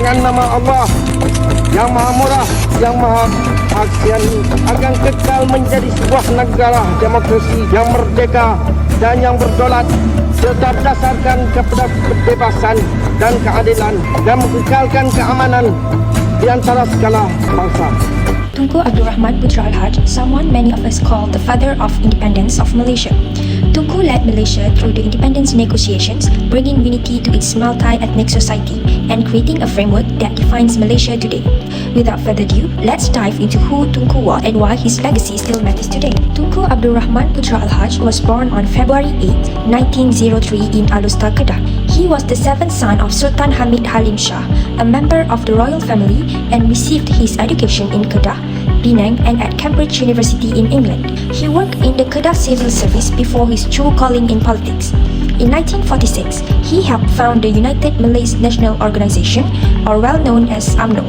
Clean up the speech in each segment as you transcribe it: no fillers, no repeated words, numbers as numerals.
dengan nama Allah yang Maha Murah, yang Maha Pengasih, akan kekal menjadi sebuah negara demokrasi yang merdeka dan yang berdaulat serta berdasarkan kepada kebebasan dan keadilan dan mengekalkan keamanan di antara segala bangsa. Tunku Abdul Rahman Putra Al-Haj, someone many of us call the father of independence of Malaysia. Tunku led Malaysia through the independence negotiations, bringing unity to its multi-ethnic society and creating a framework that defines Malaysia today. Without further ado, let's dive into who Tunku was and why his legacy still matters today. Tunku Abdul Rahman Putra Al-Haj was born on February 8, 1903 in Alustar, Kedah. He was the seventh son of Sultan Hamid Halim Shah, a member of the royal family, and received his education in Kedah, Penang and at Cambridge University in England. He worked in the Kedah Civil Service before his true calling in politics. In 1946, he helped found the United Malays National Organisation, or well known as UMNO,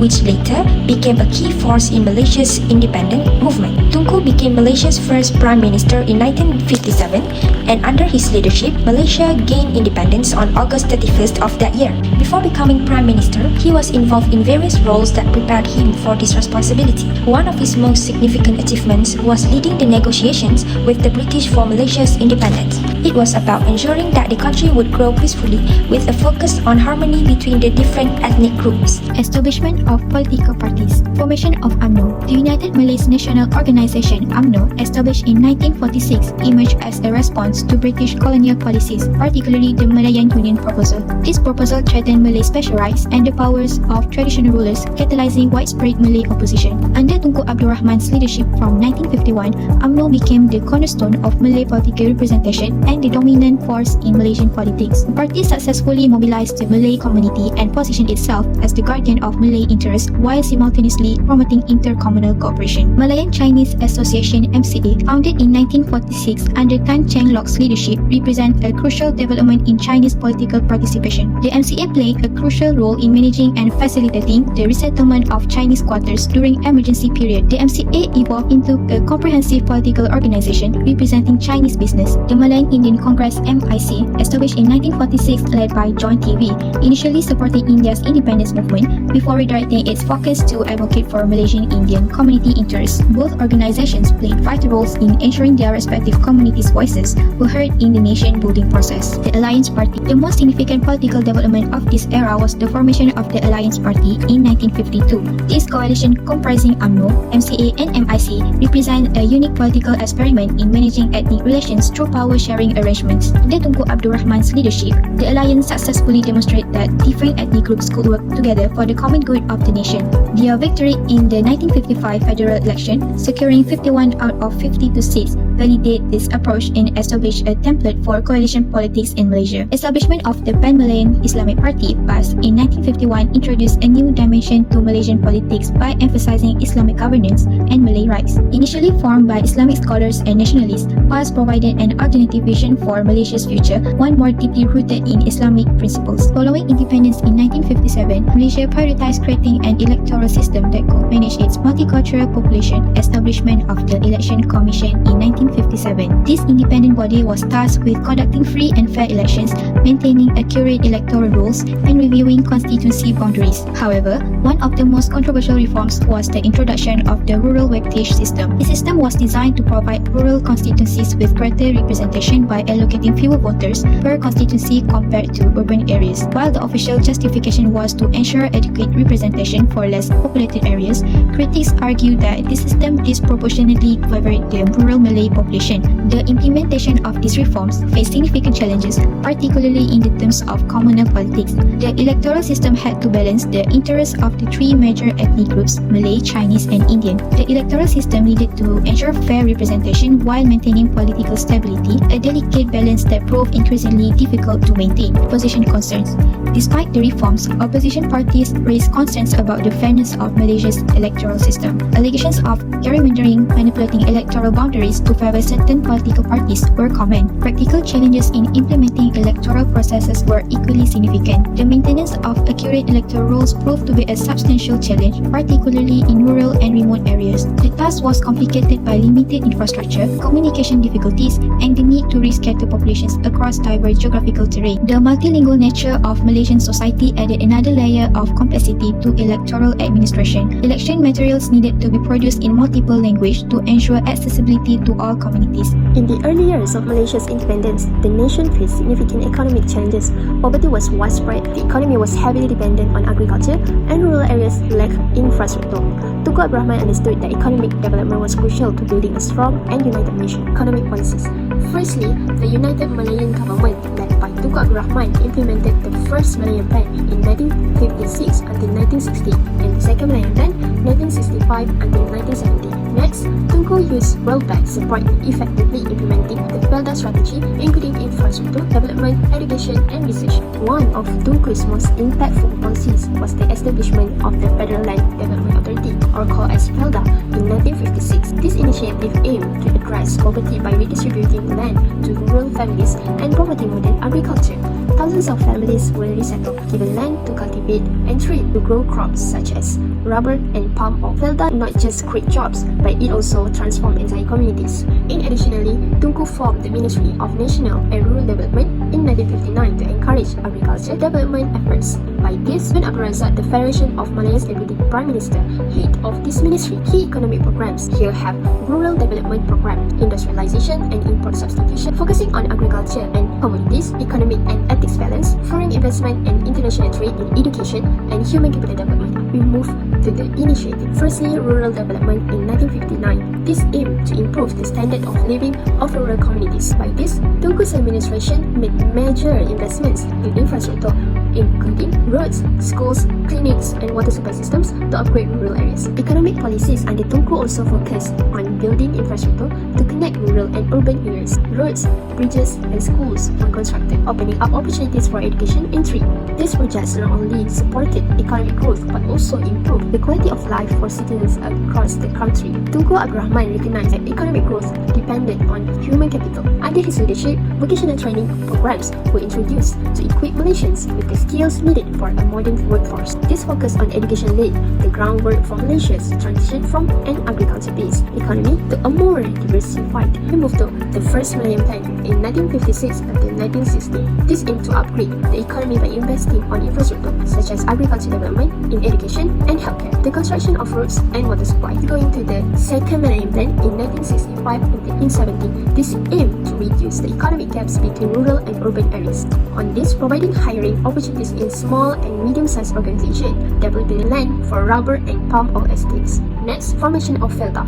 which later became a key force in Malaysia's independent movement. Tunku became Malaysia's first Prime Minister in 1957, and under his leadership, Malaysia gained independence on August 31st of that year. Before becoming Prime Minister, he was involved in various roles that prepared him for this responsibility. One of his most significant achievements was leading the negotiations with the British for Malaysia's independence. It was about ensuring that the country would grow peacefully with a focus on harmony between the different ethnic groups. Establishment of political parties. Formation of UMNO. The United Malays National Organisation UMNO, established in 1946, emerged as a response to British colonial policies, particularly the Malayan Union proposal. This proposal threatened Malay special rights and the powers of traditional rulers, catalyzing widespread Malay opposition. Under Tunku Abdul Rahman's leadership from 1951, UMNO became the cornerstone of Malay political representation and the dominant force in Malaysian politics. The party successfully mobilized the Malay community and positioned itself as the guardian of Malay interests while simultaneously promoting intercommunal cooperation. Malayan Chinese Association MCA, founded in 1946 under Tan Cheng Loc's leadership, represent a crucial development in Chinese political participation. The MCA played a crucial role in managing and facilitating the resettlement of Chinese quarters during emergency period. The MCA evolved into a comprehensive political organization representing Chinese business. The Malayan Indian Congress MIC, established in 1946, led by John TV, initially supporting India's independence movement before redirecting its focus to advocate for Malaysian Indian community interests. Both organizations played vital roles in ensuring their respective communities' voices were heard in the nation-building process. The Alliance Party. The most significant political development of this era was the formation of the Alliance Party in 1952. This coalition, comprising UMNO, MCA and MIC, represent a unique political experiment in managing ethnic relations through power-sharing arrangements. Under Tunku Abdul Rahman's leadership, the alliance successfully demonstrated that different ethnic groups could work together for the common good of the nation. Their victory in the 1955 federal election, securing 51 out of 52 seats, validate this approach and establish a template for coalition politics in Malaysia. Establishment of the Pan-Malayan Islamic Party, PAS, in 1951 introduced a new dimension to Malaysian politics by emphasizing Islamic governance and Malay rights. Initially formed by Islamic scholars and nationalists, PAS provided an alternative vision for Malaysia's future, one more deeply rooted in Islamic principles. Following independence in 1957, Malaysia prioritized creating an electoral system that could manage its multicultural population. Establishment of the Election Commission in 1957. This independent body was tasked with conducting free and fair elections, maintaining accurate electoral rules, and reviewing constituency boundaries. However, one of the most controversial reforms was the introduction of the rural weightage system. The system was designed to provide rural constituencies with greater representation by allocating fewer voters per constituency compared to urban areas. While the official justification was to ensure adequate representation for less populated areas, critics argued that this system disproportionately favored the rural Malay population. The implementation of these reforms faced significant challenges, particularly in the terms of communal politics. The electoral system had to balance the interests of the three major ethnic groups, Malay, Chinese, and Indian. The electoral system needed to ensure fair representation while maintaining political stability, a delicate balance that proved increasingly difficult to maintain. Opposition concerns. Despite the reforms, opposition parties raised concerns about the fairness of Malaysia's electoral system. Allegations of gerrymandering, manipulating electoral boundaries to favor by certain political parties were common. Practical challenges in implementing electoral processes were equally significant. The maintenance of accurate electoral rolls proved to be a substantial challenge, particularly in rural and remote areas. The task was complicated by limited infrastructure, communication difficulties, and the need to rescatter populations across diverse geographical terrain. The multilingual nature of Malaysian society added another layer of complexity to electoral administration. Election materials needed to be produced in multiple languages to ensure accessibility to all communities. In the early years of Malaysia's independence, the nation faced significant economic challenges. Poverty was widespread, the economy was heavily dependent on agriculture, and rural areas lacked infrastructure. Tunku Abdul Rahman understood that economic development was crucial to building a strong and united nation. Economic policies. Firstly, the United Malayan Government, led by Tunku Abdul Rahman, implemented the first Malayan Plan in 1956 until 1960, and the second Malayan Plan 1965 until 1970. Next, Tunku used World Bank support in effectively implementing the FAIZAL strategy, including infrastructure, development, education, and research. One of Tunku's most impactful policies was the establishment of the Federal Land Development Authority, or called as FAIZAL, in 1956. This initiative aimed to address poverty by redistributing land to rural families and promoting modern agriculture. Thousands of families were resettled, given land to cultivate and trade to grow crops such as rubber and palm oil. FAIZAL not just create jobs, but it also transformed entire communities. Additionally, Tunku formed the Ministry of National and Rural Development in 1959 to encourage agriculture development efforts. By this, when Abdul Razak, the Federation of Malaysia's Deputy Prime Minister, head of this ministry, key economic programs here have rural development program, industrialization and import substitution, focusing on agriculture and commodities, economic and ethics balance, foreign investment and international trade in education and human capital development. We move to the initiative. Firstly, rural development in 1959. This aimed to improve the standard of living of rural communities. By this, Tunku's administration made major investments in infrastructure, including roads, schools, clinics, and water supply systems to upgrade rural areas. Economic policies under Tunku also focused on building infrastructure to connect rural and urban areas. Roads, bridges, and schools were constructed, opening up opportunities for education and trade. These projects not only supported economic growth but also improved the quality of life for citizens across the country. Tunku Abdul Rahman recognized that economic growth depended on human capital. Under his leadership, vocational training programs were introduced to equip Malaysians with the skills needed for a modern workforce. This focus on education laid the groundwork for Malaysia's transition from an agriculture-based economy to a more diversified. We moved to the first Malayan Plan in 1956 until 1960. This aimed to upgrade the economy by investing on infrastructure such as agriculture development, in education and healthcare, the construction of roads and water supply. Going to the second Malayan Plan in 1965 until 1970, this aimed to reduce the economic gaps between rural and urban areas. On this, providing hiring opportunities in small and medium-sized organizations, developing land for rubber and palm oil estates. Next, formation of FAIZAL.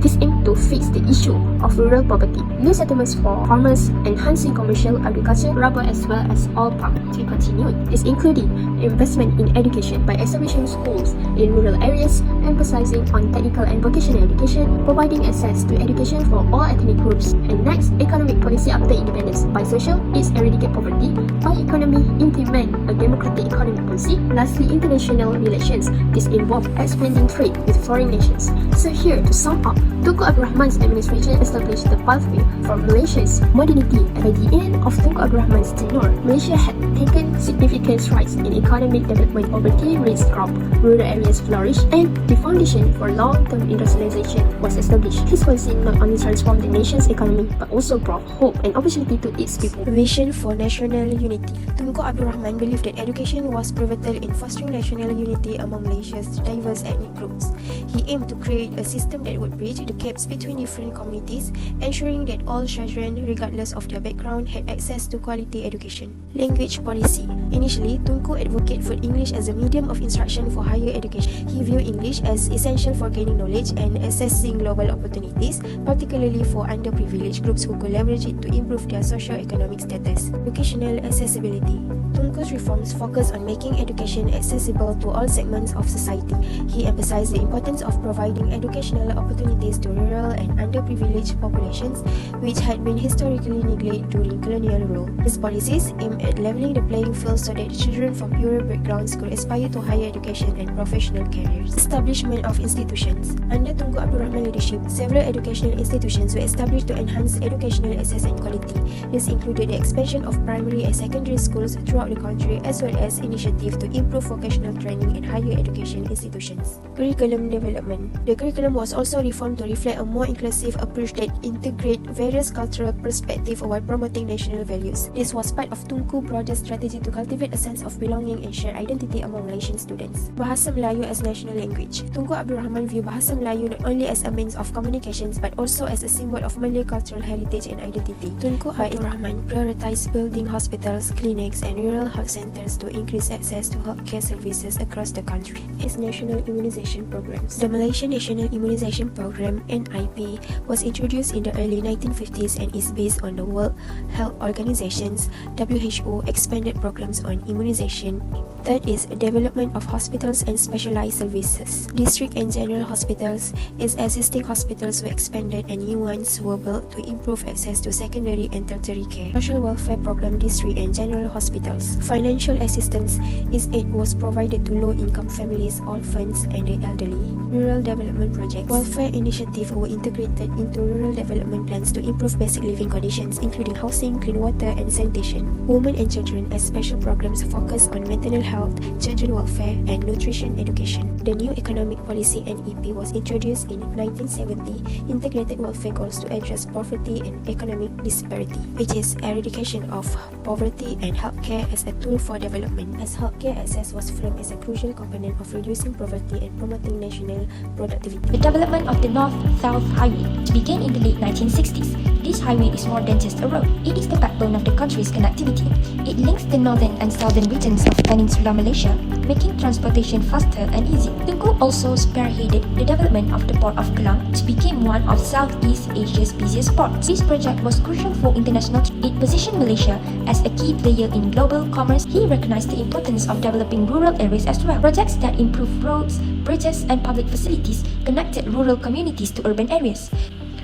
This aimed to fix the issue of rural poverty, new settlements for farmers, enhancing commercial agriculture, rubber as well as oil palm to be continued. This including investment in education by establishing schools in rural areas, emphasizing on technical and vocational education, providing access to education for all ethnic groups. And next, economic policy after independence. By social, it's eradicate poverty. By economy, implement a democratic economic policy. Lastly, international relations. This involves expanding trade with foreign nations. So here, to sum up, Tunku Abdul Rahman's administration established the pathway for Malaysia's modernity. At the end of Tunku Abdul Rahman's tenure, Malaysia had taken significant strides in economic development. Poverty rates dropped, rural areas flourished, and the foundation for long-term industrialization was established. His policy not only transformed the nation's economy but also brought hope and opportunity to its people. Vision for national unity. Tunku Abdul Rahman believed that education was pivotal in fostering national unity among Malaysia's diverse ethnic groups. He aimed to create a system that would bridge the gaps between different communities, ensuring that all children, regardless of their background, had access to quality education. Language policy. Initially, Tunku advocated for English as a medium of instruction for higher education. He viewed English as essential for gaining knowledge and accessing global opportunities, particularly for underprivileged groups who could leverage it to improve their socio-economic status. Educational accessibility. Tunku's reforms focus on making education accessible to all segments of society. He emphasized the importance of providing educational opportunities to rural and underprivileged populations which had been historically neglected during colonial rule. These policies aim at leveling the playing field so that children from poorer backgrounds could aspire to higher education and professional careers. Establishment of institutions. Under Tunku Abdul Rahman leadership, several educational institutions were established to enhance educational access and quality. This included the expansion of primary and secondary schools throughout the country, as well as initiatives to improve vocational training and higher education institutions. Curriculum development. The curriculum was also reformed to reflect a more inclusive approach that integrates various cultural perspectives while promoting national values. This was part of Tunku's broader strategy to cultivate a sense of belonging and shared identity among Malaysian students. Bahasa Melayu as national language. Tunku Abdul Rahman viewed Bahasa Melayu not only as a means of communications but also as a symbol of Malay cultural heritage and identity. Tunku Abdul Rahman prioritized building hospitals, clinics and rural health centers to increase access to healthcare services across the country. Its national immunization programs. The Malaysian National Immunization Program (NIP) was introduced in the early 1950s and is based on the World Health Organization's WHO expanded programs on immunization. Third is development of hospitals and specialized services. District and general hospitals. Its existing hospitals were expanded and new ones were built to improve access to secondary and tertiary care. Social welfare program, district and general hospitals. Financial assistance. Its aid was provided to low-income families, orphans and the elderly. Rural development projects. Welfare initiatives were integrated into rural development plans to improve basic living conditions, including housing, clean water and sanitation. Women and children, as special programs focus on maternal health, children welfare and nutrition education. The new economic policy (NEP) was introduced in 1970, integrated welfare goals to address poverty and economic disparity, which is eradication of poverty and healthcare as a tool for development, as healthcare access was framed as a crucial component of reducing poverty and promoting national productivity. The development of the North-South Highway began in the late 1960s. This highway is more than just a road. It is the backbone of the country's connectivity. It links the northern and southern regions of Peninsular Malaysia, making transportation faster and easy. Tunku also spearheaded the development of the Port of Kelang, which became one of Southeast Asia's busiest ports. This project was crucial for international trade. It positioned Malaysia as a key player in global commerce. He recognized the importance of developing rural areas as well. Projects that improved roads, bridges and public facilities connected rural communities to urban areas.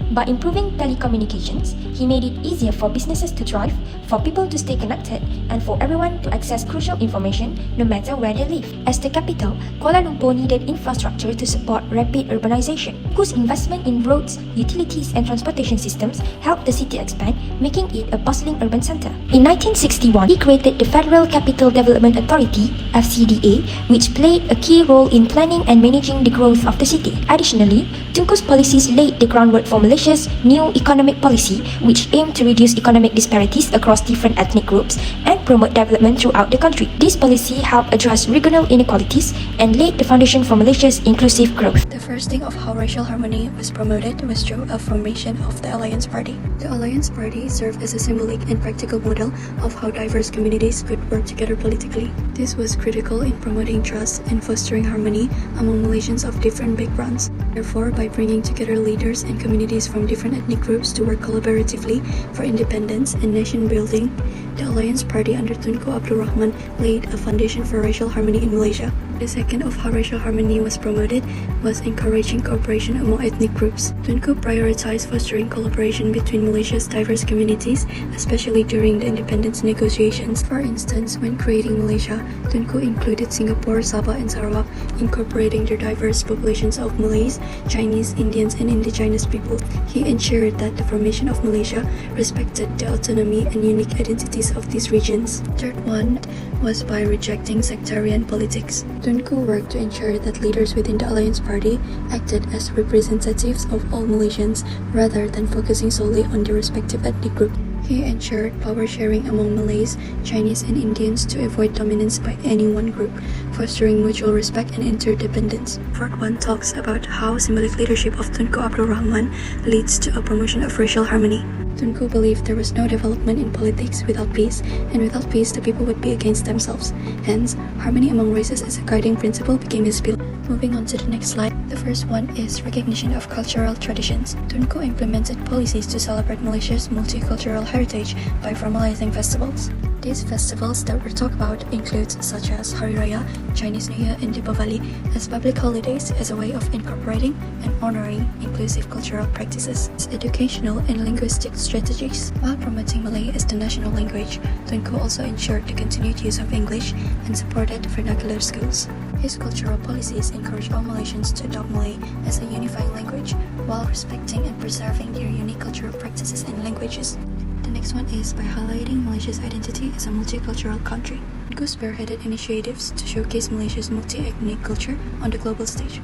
By improving telecommunications, he made it easier for businesses to thrive, for people to stay connected, and for everyone to access crucial information no matter where they live. As the capital, Kuala Lumpur needed infrastructure to support rapid urbanization, whose investment in roads, utilities, and transportation systems helped the city expand, making it a bustling urban center. In 1961, he created the Federal Capital Development Authority (FCDA), which played a key role in planning and managing the growth of the city. Additionally, Tunku's policies laid the groundwork for Malaysia's new economic policy, which aimed to reduce economic disparities across different ethnic groups and promote development throughout the country. This policy helped address regional inequalities and laid the foundation for Malaysia's inclusive growth. The first thing of how racial harmony was promoted was through a formation of the Alliance Party. The Alliance Party served as a symbolic and practical model of how diverse communities could work together politically. This was critical in promoting trust and fostering harmony among Malaysians of different backgrounds. Therefore, by bringing together leaders and communities from different ethnic groups to work collaboratively for independence and nation building, the Alliance Party under Tunku Abdul Rahman laid a foundation for racial harmony in Malaysia. The second of how racial harmony was promoted was encouraging cooperation among ethnic groups. Tunku prioritized fostering collaboration between Malaysia's diverse communities, especially during the independence negotiations. For instance, when creating Malaysia, Tunku included Singapore, Sabah and Sarawak, incorporating the diverse populations of Malays, Chinese, Indians and indigenous people. He ensured that the formation of Malaysia respected the autonomy and unique identities of these regions. Third one was by rejecting sectarian politics. Tunku worked to ensure that leaders within the Alliance Party acted as representatives of all Malaysians rather than focusing solely on their respective ethnic group. He ensured power sharing among Malays, Chinese and Indians to avoid dominance by any one group, fostering mutual respect and interdependence. Fourth one talks about how symbolic leadership of Tunku Abdul Rahman leads to a promotion of racial harmony. Tunku believed there was no development in politics without peace, and without peace the people would be against themselves. Hence, harmony among races as a guiding principle became his pillar. Moving on to the next slide, the first one is recognition of cultural traditions. Tunku implemented policies to celebrate Malaysia's multicultural heritage by formalizing festivals. These festivals that we'll talk about include such as Hari Raya, Chinese New Year and Deepavali as public holidays as a way of incorporating and honoring inclusive cultural practices, educational and linguistic strategies. While promoting Malay as the national language, Tunku also ensured the continued use of English and supported vernacular schools. His cultural policies encourage all Malaysians to adopt Malay as a unifying language while respecting and preserving their unique cultural practices and languages. The next one is by highlighting Malaysia's identity as a multicultural country. Tunku spearheaded initiatives to showcase Malaysia's multi-ethnic culture on the global stage.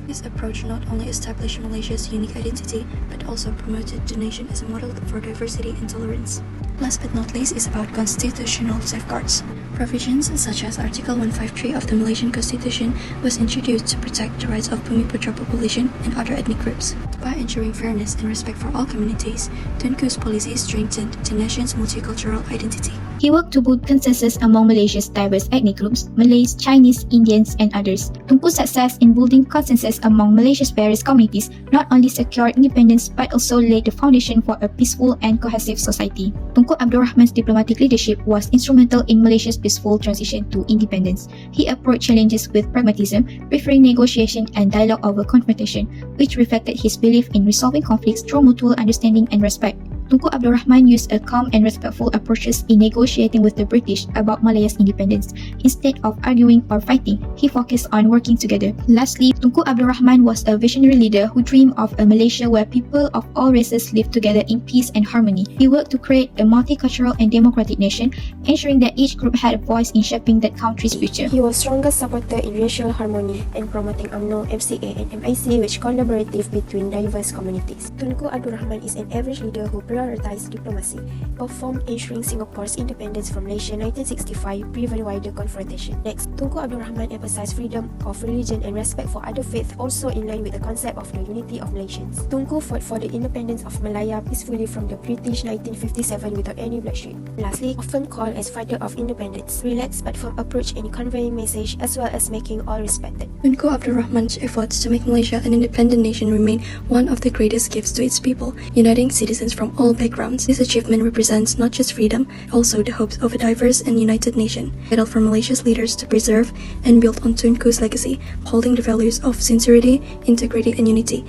This approach not only established Malaysia's unique identity, but also promoted the nation as a model for diversity and tolerance. Last but not least is about constitutional safeguards. Provisions such as Article 153 of the Malaysian Constitution was introduced to protect the rights of Bumi Putra population and other ethnic groups. By ensuring fairness and respect for all communities, Tunku's policies strengthened the nation's multicultural identity. He worked to build consensus among Malaysia's diverse ethnic groups, Malays, Chinese, Indians, and others. Tunku's success in building consensus among Malaysia's various communities not only secured independence but also laid the foundation for a peaceful and cohesive society. Tunku Abdul Rahman's diplomatic leadership was instrumental in Malaysia's peaceful transition to independence. He approached challenges with pragmatism, preferring negotiation and dialogue over confrontation, which reflected his belief in resolving conflicts through mutual understanding and respect. Tunku Abdul Rahman used a calm and respectful approaches in negotiating with the British about Malaya's independence. Instead of arguing or fighting, he focused on working together. Lastly, Tunku Abdul Rahman was a visionary leader who dreamed of a Malaysia where people of all races live together in peace and harmony. He worked to create a multicultural and democratic nation, ensuring that each group had a voice in shaping that country's future. He was strongest supporter in racial harmony and promoting UMNO, FCA and MIC, which collaborative between diverse communities. Tunku Abdul Rahman is an average leader who prioritized diplomacy, performed ensuring Singapore's independence from Malaysia 1965, prevent wider confrontation. Next, Tunku Abdul Rahman emphasized freedom of religion and respect for other faiths, also in line with the concept of the unity of Malaysians. Tunku fought for the independence of Malaya peacefully from the British 1957 without any bloodshed. Lastly, often called as father of independence, relaxed but firm approach in conveying message as well as making all respected. Tunku Abdul Rahman's efforts to make Malaysia an independent nation remain one of the greatest gifts to its people, uniting citizens from all backgrounds. This achievement represents not just freedom, but also the hopes of a diverse and united nation, vital for Malaysia's leaders to preserve and build on Tunku's legacy, holding the values of sincerity, integrity, and unity.